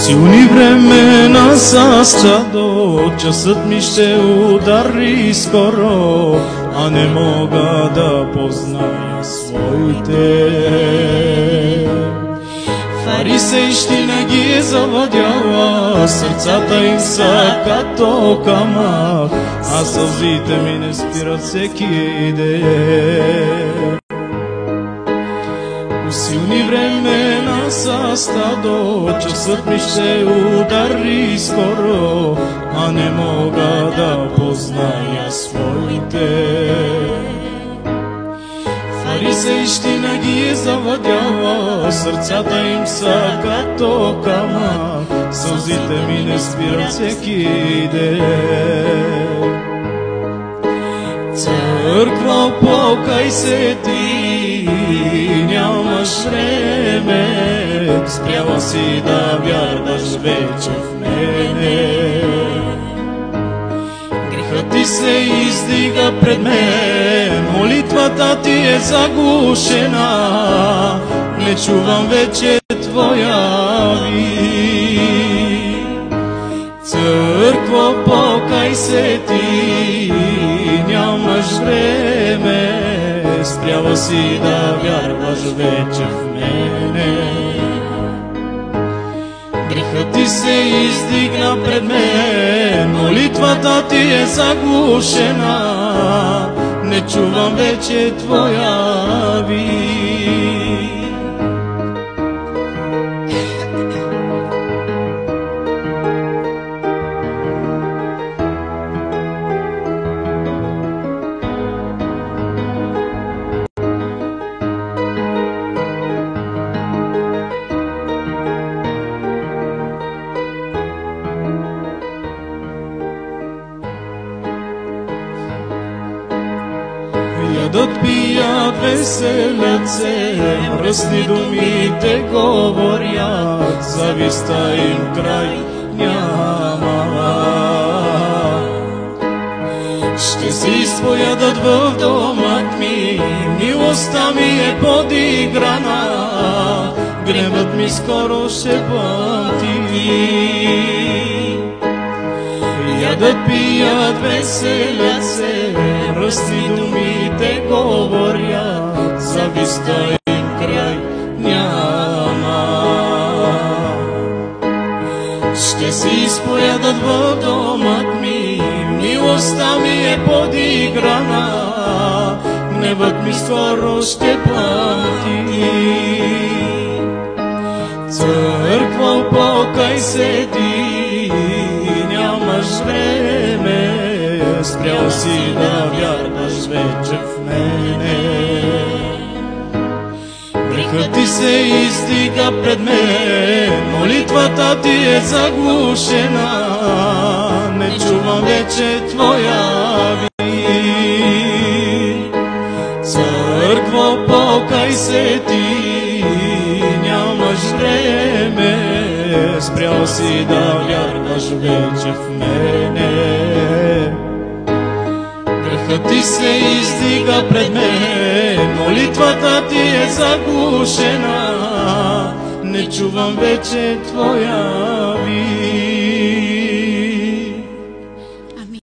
Силни времена са чадо, часът ми ще удари скоро, а не мога да позная своите. Фарисейщина ги е завладяла, сърцата им са като камък, а сълзите ми не спират всеки ден. Силни времена са стадо, часът ми ще удари скоро, а не мога да позная своите. Фарисейщина ги е завладяла, сърцата им са като камък, сълзите ми не спират всеки ден. Църква, покай се ти, нямаш време, спряла си да вярваш вече в мене. Грехът ти се издига пред мен, молитвата ти е заглушена, не чувам вече твоя вик. Църква, покай се ти, нямаш време, спряла си да вярваш вече в мене. Грехът ти се издигна пред мен, молитвата ти е заглушена, не чувам вече твоя вик. Ядат, пият, веселят се, мръсни думите говорят, завистта им край няма. Ще се изповядат в домът ми, милостта ми е подиграна, гневът ми скоро ще пъти. Ядат, пият, веселят се, мръсни думите говорят, завистта им край няма. Ще се изповядат в домът ми, милостта ми е подиграна, гневът ми скоро ще пъти. Църква, покай се ти, нямаш време, спрял си да вярваш вече в мене. Грехът ти се издига пред мен, молитвата ти е заглушена, не чувам вече твоя вик. Църква, покай се ти, нямаш време, спрял си да вярваш вече в мене. Грехът ти се издига пред мен, молитвата ти е заглушена, не чувам вече твоя вик.